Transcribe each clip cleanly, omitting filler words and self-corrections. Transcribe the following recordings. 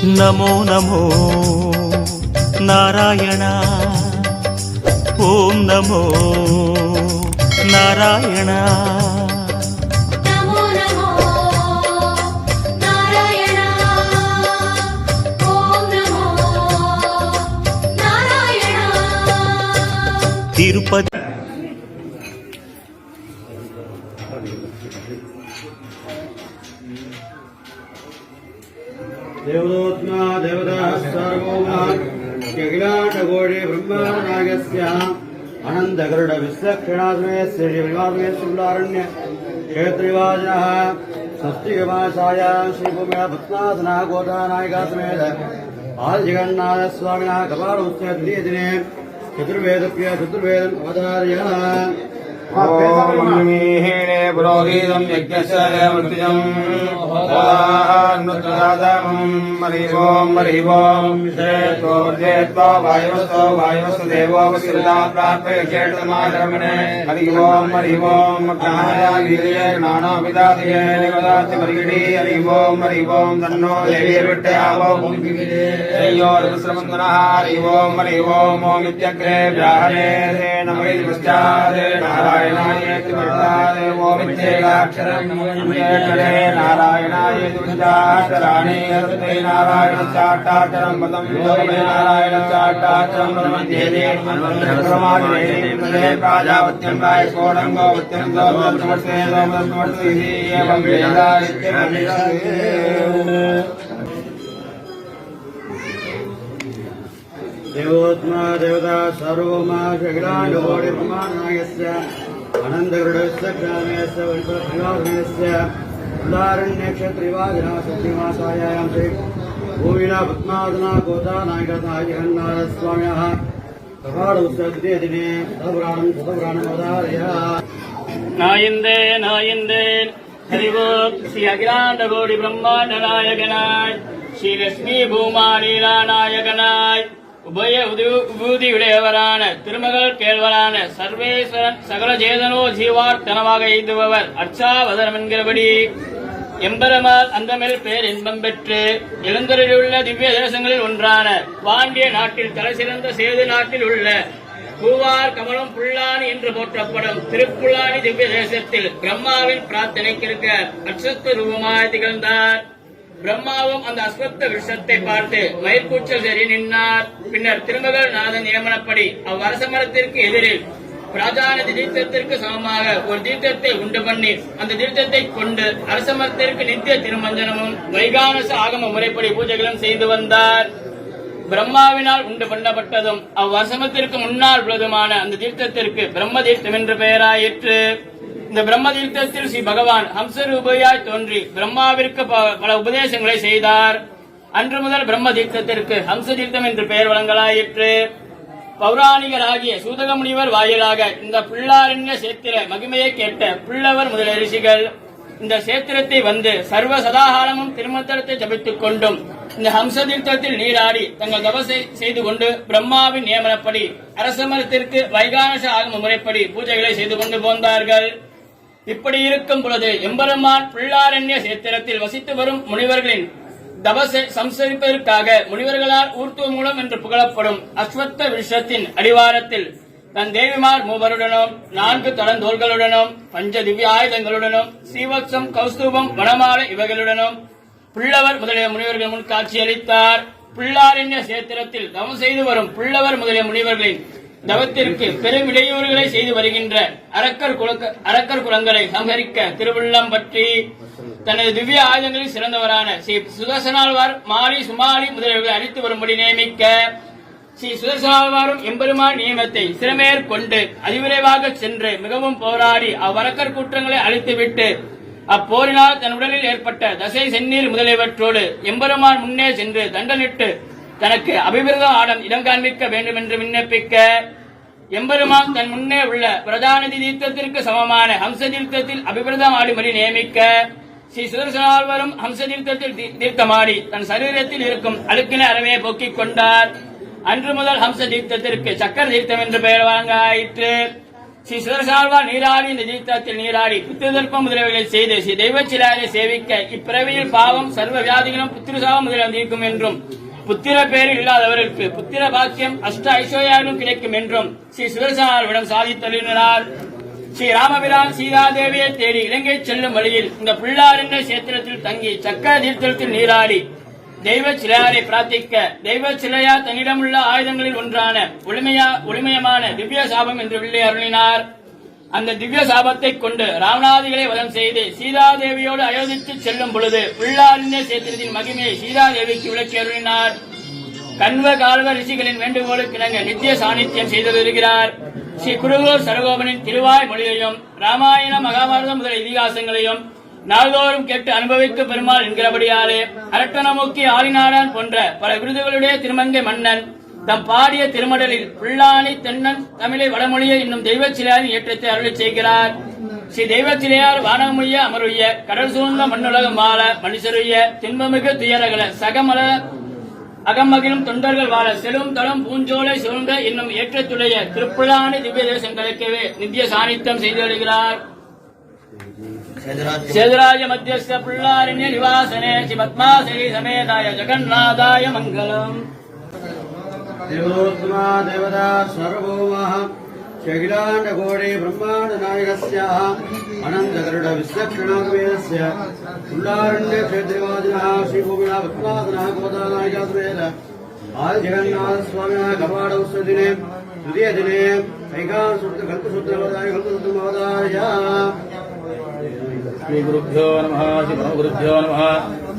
नमो नमो नारायण ओम नमो नारायण नमो नमो नारायण ओम नमो नारायण तिरुपति देवदोत्मा देवता सर्वोमा अखिलांडकोटि ब्रह्माण्डनायकस्य अनन्तगरुड विश्वक्षणात्मयस्य श्रीविवादमेश्वरारण्य क्षेत्रिवाजनः षष्ठीमासायां श्रीभूम्या भक्तनाथनः गोदानायकासमेत आदिजगन्नाथस्वामिनः कपालोत्सव तृतीयदिने चतुर्वेदप्य चतुर्वेदम् अवतार्य ीणे पुरोहितं यज्ञस्य मृत्युजम् हरिवो वायुवस्तु देवोपस्कृता प्राप्य क्षेत्रमाचरमणे हरिवो ज्ञानाभिदाय निवदाति परिगणी हरिवो तन्नो देवी विट्टयावो श्रेयोर्विश्रमन्दनः हरिवो मोमित्यग्रे व्याहरे नमः पश्चादे नारायणायेति वर्तादेवो विद्येगाक्षरं नमः नारायणायेति विद्याक्षराणि हस्ते नारायणश्चाट्टाक्षरं पदं योगमे नारायणश्चाट्टाक्षरं पदमध्येते प्रमाणे प्राजापत्यं वायस्फोटं गोपत्यं दोमस्तमस्ते दोमस्तमस्ते एवं वेदा देवोत्मा देवता सर्वोमा अखिलांडकोटि ब्रह्माण्डनायकस्य अनन्तगरुड विश्वक्षणात्मयस्य विवादमेश्वरस्य उदारण्यक्षत्रिवादिनः षष्ठीमासायां श्री भूमिना पद्मावतना गोदानायकः जगन्नाथस्वामिनः कपालोत्सव तृतीयदिने शतपुराणम् अवतार्य नायिंदेन हरिवो श्री अखिलांडकोटि ब्रह्मांड नायकनाय श्री लक्ष्मी भूमा लीला नायकनाय உபய உபூதியுடையவரான திருமகள் கேள்வரான சர்வேஸ்வரன் சகல சேதனோ ஜீவார்த்தனமாக எய்துபவர் அர்ச்சாவதனம் என்கிறபடி எம்பெருமாள் அந்தமில் பேர் இன்பம் பெற்று எழுந்தருளியுள்ள திவ்ய தேசங்களில் ஒன்றான பாண்டிய நாட்டில் தலை சிறந்த சேது நாட்டில் உள்ள பூவார் கமலம் புல்லானி என்று போற்றப்படும் திருப்புல்லானி திவ்ய தேசத்தில் பிரம்மாவின் பிரார்த்தனைக்கிருக்க அக்ஷத்த ரூபமாய் திகழ்ந்தார். பிரம்மாவும் அந்த அஸ்வத்த விஷத்தை பார்த்து மயிர்கூச்சல் சரி நின்றார். பின்னர் திருமகள் நாதன் நியமனப்படி அவ்வரச மரத்திற்கு எதிரில் பிராஜானதி தீர்த்தத்திற்கு சமமாக ஒரு தீர்த்தத்தை உண்டு பண்ணி அந்த தீர்த்தத்தை கொண்டு அரச மரத்திற்கு நித்திய திருமஞ்சனமும் வைகானச ஆகம முறைப்படி பூஜைகளும் செய்து வந்தார். பிரம்மாவினால் உண்டு பண்ணப்பட்டதும் அவ்வரசமத்திற்கு முன்னால் உள்ளதுமான அந்த தீர்த்தத்திற்கு பிரம்ம தீர்த்தம் என்று பெயராயிற்று. இந்த பிரம்ம தீர்த்தத்தில் ஸ்ரீ பகவான் ஹம்சரூபையாய் தோன்றி பிரம்மாவிற்கு பல உபதேசங்களை செய்தார். அன்று முதல் பிரம்ம தீர்த்தத்திற்கு ஹம்ச தீர்த்தம் என்று பெயர் வழங்கலாயிற்று. பௌராணிகராகிய சூதக முனிவர் வாயிலாக இந்த புல்லாரண்ய சேத்திர மகிமையை கேட்ட புல்லவர் முதலிய ரிஷிகள் இந்த சேத்திரத்தை வந்து சர்வ சதாகாலமும் திருமந்திரத்தை ஜபித்துக் கொண்டும் இந்த ஹம்ச தீர்த்தத்தில் நீராடி தங்கள் தபசை செய்து கொண்டு பிரம்மாவின் நியமனப்படி அரசமரத்திற்கு வைகானச ஆகம முறைப்படி பூஜைகளை செய்து கொண்டு போந்தார்கள். இப்படி இருக்கும் பொழுது எம்பெருமான் புல்லாரண்ய சேத்திரத்தில் வசித்து வரும் முனிவர்களின் தபசை சம்சரிப்பதற்காக முனிவர்களால் ஊர்த்துவ மூலம் என்று புகழப்படும் அஸ்வத்த விஷத்தின் அடிவாரத்தில் தன் தேவிமார் மூவருடனும் 4 தடந்தோள்களுடனும் பஞ்ச திவ்ய ஆயுதங்களுடனும் சீவத்சம் கௌஸ்தூபம் வனமாலை இவைகளுடனும் புல்லவர் முதலிய முனிவர்கள் முன் காட்சியளித்தார். புல்லாரண்ய சேத்திரத்தில் தவம் செய்து வரும் புல்லவர் முதலிய முனிவர்களின் தவத்திற்கு பெரும் இடையூறுகளை செய்து வருகின்ற அரக்கர் குலங்களை சம்ஹரிக்க திருவுள்ளம் பற்றி தனது திவ்ய ஆயுதங்களில் சிறந்தவரான ஸ்ரீ சுதர்சனாழ்வார் மாலி சுமாலி முதலியவர்களை அழித்து வரும்படி நியமிக்க ஸ்ரீ சுதர்சனாழ்வாரும் எம்பெருமான் நியமத்தை சிறமேற்கொண்டு அதிவிரைவாக சென்று மிகவும் போராடி அவ்வரக்கர் குற்றங்களை அழித்துவிட்டு அப்போரினால் தன் உடலில் ஏற்பட்ட தசை செந்நீர் முதலியவற்றோடு எம்பெருமான் முன்னே சென்று தண்டனிட்டு தனக்கு அபிவிருதம் ஆடம் இடம் காண்பிக்க வேண்டும் என்று விண்ணப்பிக்க எம்பெருமான் தன் முன்னே உள்ள பிரஜாநதி தீர்த்தத்திற்கு சமமான ஹம்ச தீர்த்தத்தில் அபிவிருதம் ஆடும்படி நியமிக்க ஸ்ரீ சுதர்சனாழ்வாரும் ஹம்ச தீர்த்தத்தில் தீர்த்தமாடி தன் சரீரத்தில் இருக்கும் அழுக்கின அறவே போக்கிக் கொண்டார். அன்று முதல் ஹம்ச தீர்த்தத்திற்கு சக்கர தீர்த்தம் என்று பெயர் வழங்க ஆயிற்று. ஸ்ரீ சுதர்சாழ்வார் நீராடி இந்த தீர்த்தத்தில் நீராடி புத்திரதர்ப்பம் முதலியவைகளை செய்து ஸ்ரீ தெய்வச்சிலாரை சேவிக்க இப்பிறவியில் பாவம் சர்வ வியாதிகளும் புத்திரசாவம் முதலில் நீக்கும் என்றும் புத்திர பேரில் இல்லாதவர்களுக்கு புத்திர பாக்கியம் அஷ்ட ஐஸ்வர்யாலும் கிடைக்கும் என்றும் ஸ்ரீ சுதர்சனாரிடம் சாதித்தருளினார். ஸ்ரீ ராமபிரான் சீதாதேவியை தேடி இலங்கை செல்லும் வழியில் இந்த பிள்ளாரண்ய சேத்திரத்தில் தங்கி சக்கர தீர்த்தத்தில் நீராடி தெய்வ சிலையாரை பிரார்த்திக்க தெய்வ சிலையா தன்னிடமுள்ள ஆயுதங்களில் ஒன்றான ஒளிமயமான திவ்ய சாபம் என்று வில்லை அருளினார். அந்த திவ்ய சாபத்தை கொண்டு ராவணாதிகளை வதம் செய்து சீதாதேவியோடு அயோத்திக்கு செல்லும் பொழுது பிள்ளாரண்ய சேத்திரத்தின் மகிமையை சீதாதேவிக்கு விளக்கி அருளினார். கண்வ கால்வ ரிஷிகளின் வேண்டுகோளுக்கு இணங்க நித்திய சாநித்தியம் செய்து வருகிறார். ஸ்ரீ குருகூர் சரகோபனின் திருவாய் மொழியையும் ராமாயணம் மகாபாரதம் முதல் இதிகாசங்களையும் நாள்தோறும் கேட்டு அனுபவிக்க பெருமாள் என்கிறபடியாலே அரட்டனமுக்கி ஆளிநாடன் போன்ற பல விருதுகளுடைய திருமங்கை மன்னன் தம் பாடிய திருமடலில் புல்லானி தென்னன் தமிழை வடமொழியை இன்னும் தெய்வ சிலையாரின் ஏற்றத்தை அருளி செய்கிறார். ஸ்ரீ தெய்வ சிலையார் வானமுய்ய அமருய்ய கடல் சூழ்ந்த மண்ணுலகம் வாழ மனுஷருய்ய தின்பமிகு துயரகல சகமல அகமகிலும் தொண்டர்கள் வாழ செலும் தளம் பூஞ்சோலை சூழ்ந்த இன்னும் ஏற்றத்துடைய திருப்புலானி திவ்ய தேசங்களுக்கே நித்திய சாநித்தியம் செய்து வருகிறார். சேதுராஜ மத்தியஸ்த புல்லாரண்ய நிவாசனே ஸ்ரீ பத்மாசரி சமேதாய ஜெகநாதாய மங்களம். देवोत्तमा देवता सर्वभौमः शैलाण्ड घोड़े ब्रह्माण्ड नायकस्याः अनंत गरुड विश्वक्षणागमेस्य पुल्लारण्य क्षेत्रवादिनः श्री भूमिना पद्मासनः गोदानायकस्वेन आदि जगन्नाथ स्वामिनः कपाट उत्सव दिने तृतीय दिने कल्पसूत्रवदाय श्री गुरुभ्यो नमः श्री गुरुभ्यो नमः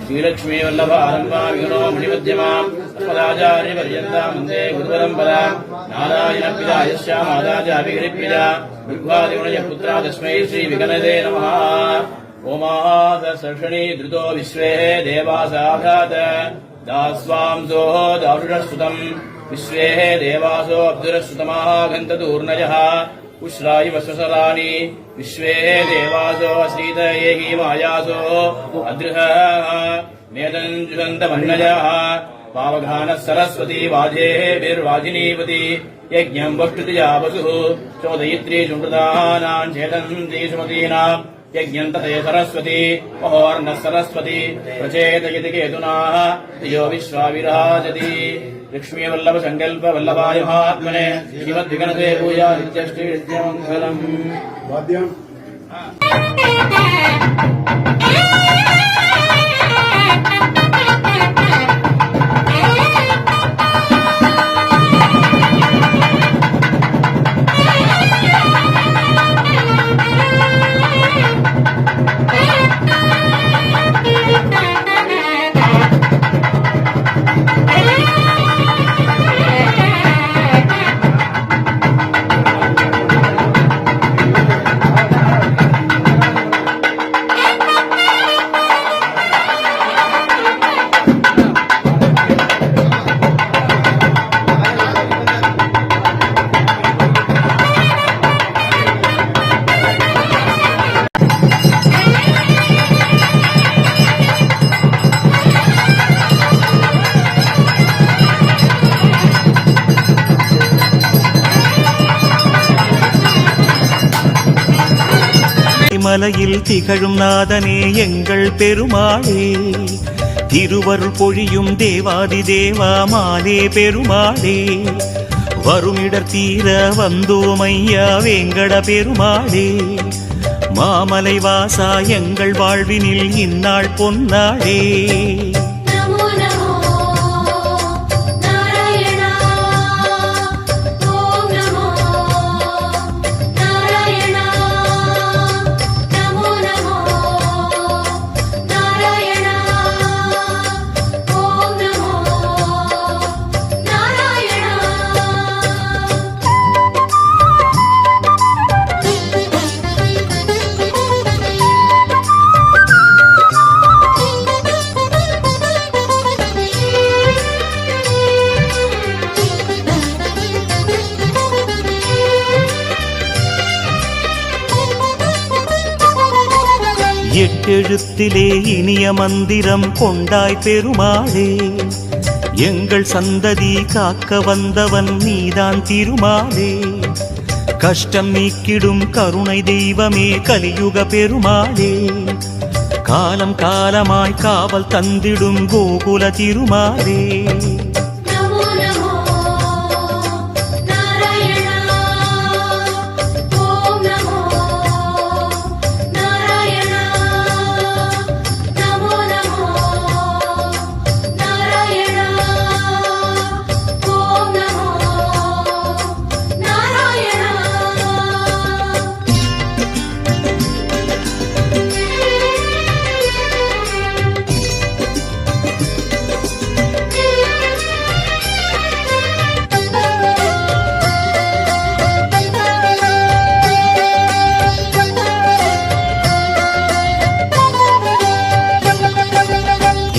श्रीलक्ष्मी वल्लभ आरंभा विघ्नो मुनिमध्यमाम् अस्मदाचार्य पर्यन्तां वन्दे गुरुपरम्परा नारायण पिता यस्या माता च अभिगृह्यजा विद्वादिगुणय पुत्रा तस्मै श्री विगणदे नमः. ओमास सर्षणी धृतो विश्वे देवासाघात दास्वांसो दारुषस्तुतम् विश्वे देवासो अब्दुरस्तुतमाः गन्तदूर्नयः उश्राय वस्वसराणि विश्वे देवासो अश्रीत एहि मायासो अदृह मेदञ्जुषन्तमन्नयः पावघानः सरस्वती वाजेभिर्वाजिनीपति यज्ञम् वक्षुतिजा वसुः चोदयित्री चुण्डदानाम् चेतन्ती सुमतीनाम् यज्ञम् तथे सरस्वती महोर्नः सरस्वती प्रचेतयति केतुनाः यो विश्वाविराजति. लक्ष्मी वल्लभ संकल्प वल्लभाय महात्मने श्रीमद्विगणते पूजा नित्यष्टि नित्यमङ्गलम्. மலையில் திகழும் நாதனே எங்கள் பெருமாளே, திருவருள் பொழியும் தேவாதி தேவா மாலே பெருமாளே, வருமிடர் தீர வந்தோமையா வேங்கட பெருமாளே, மாமலை வாசா எங்கள் வாழ்வினில் இந்நாள் பொன்னாளே. எட்டெழுத்திலே இனிய மந்திரம் கொண்டாய் பெருமாளே, எங்கள் சந்ததி காக்க வந்தவன் நீதான் திருமாலே, கஷ்டம் நீக்கிடும் கருணை தெய்வமே கலியுக பெருமாளே, காலம் காலமாய் காவல் தந்திடும் கோகுல திருமாலே.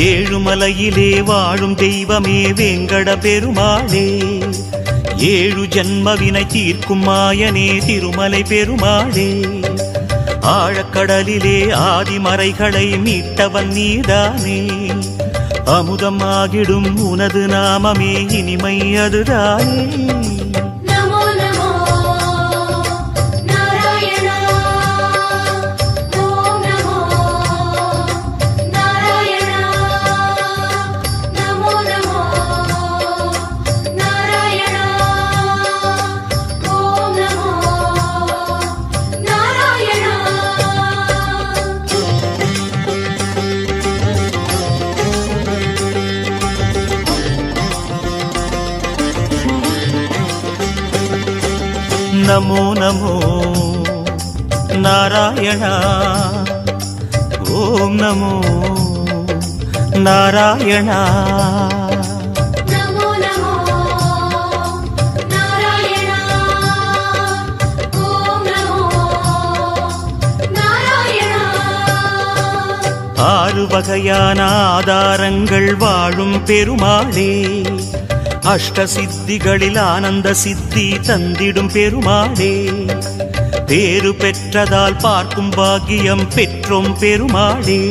ஏழுமலையிலே வாழும் தெய்வமே வேங்கட பெருமாளே, ஏழு ஜன்மவினை தீர்க்கும் மாயனே திருமலை பெருமாளே, ஆழக்கடலிலே ஆதிமறைகளை மீட்டவன் நீதானே, அமுதமாகிடும் உனது நாமமே இனிமை அதுதானே. நமோ நமோ நாராயணா, ஓம் நமோ நாராயணா. ஆறு வகையான ஆதாரங்கள் வாழும் பெருமாளே, அஷ்ட சித்திகளில் ஆனந்த சித்தி தந்திடும் பெருமாளே, பேரு பெற்றதால் பார்க்கும் பாக்கியம் பெற்றோம் பெருமாளே,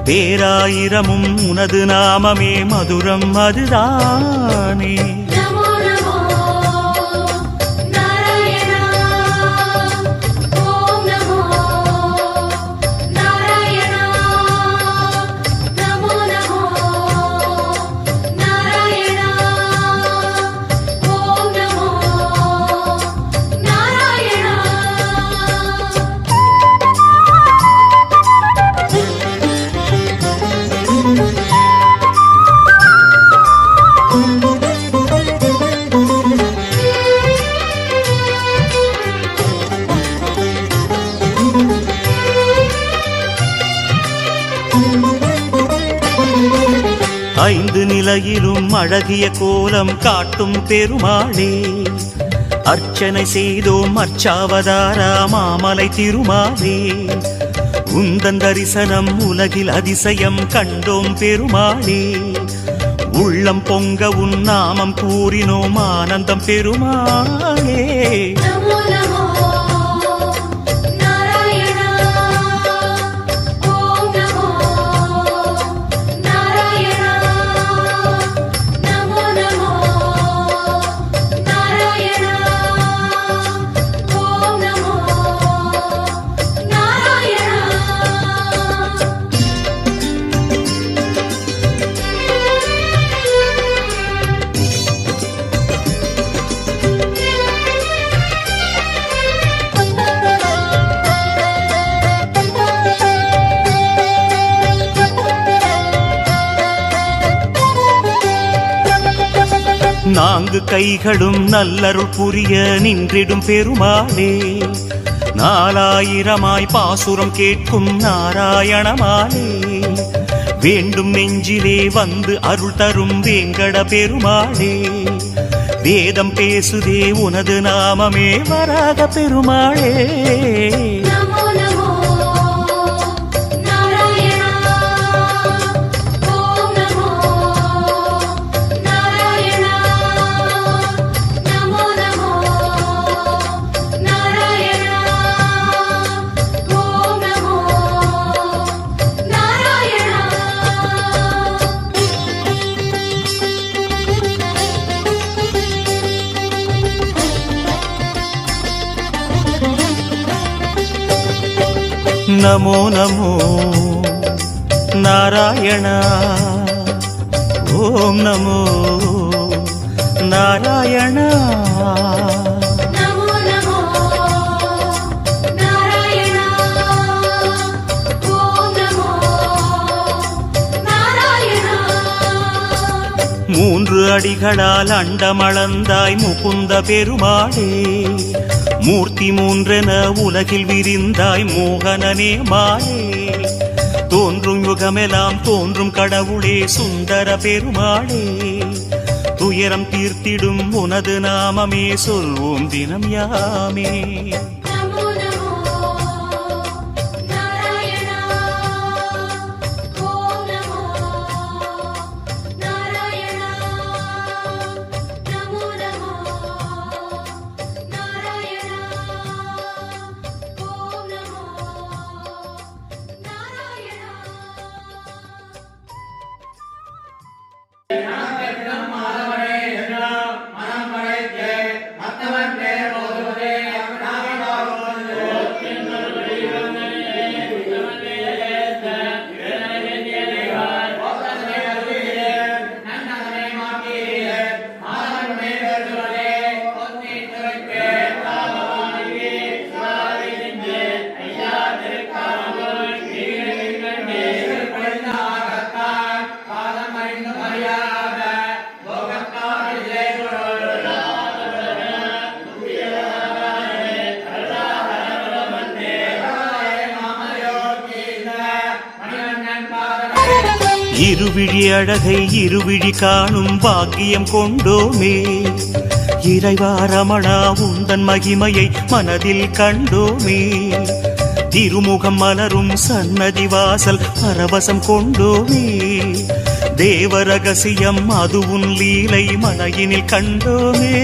பேராயிரமும் உனது நாமமே மதுரம் அதுதானே. ஐந்து நிலையிலும் அழகிய கோலம் காட்டும் பெருமாளே, அர்ச்சனை செய்தோம் அர்ச்சாவதாரா மாமலை திருமாலே, உந்தன் தரிசனம் உலகில் அதிசயம் கண்டோம் பெருமாளே, உள்ளம் பொங்க உன் நாமம் கூறினோம் ஆனந்தம் பெருமாளே. நான்கு கைகளும் நல்லருள் புரிய நின்றிடும் பெருமாளே, நாலாயிரமாய் பாசுரம் கேட்கும் நாராயணமாலே, வேண்டும் நெஞ்சிலே வந்து அருள் தரும் வேங்கட பெருமாளே, வேதம் பேசுதே உனது நாமமே வராக பெருமாளே. நமோ நமோ நாராயண ஓம் நமோ நாராயண நமோ நமோ நாராயண ஓம் நமோ நாராயண. மூன்று அடிகளால் அண்டமளந்தாய் முகுந்த பெருமாளே, மூர்த்தி மூன்றென உலகில் விரிந்தாய் மோகனனே மாலே, தோன்றும் யுகமெல்லாம் தோன்றும் கடவுளே சுந்தர பெருமாளே, துயரம் தீர்த்திடும் உனது நாமமே சொல்வோம் தினம் யாமே. நமோ நமோ நாராயண ஓம் நமோ நாராயண. நமோ நமோ நாராயண ஓம் நமோ நாராயண. இருவிழி அழகை இருவிழி காணும் பாக்கியம் கொண்டோமே, இறைவா ரமணா உந்தன் மகிமையை மனதில் கண்டோமே, திருமுகம் மலரும் சன்னதி வாசல் பரவசம் கொண்டோமே, தேவ ரகசியம் அது உன் லீலை மலையினில் கண்டோமே.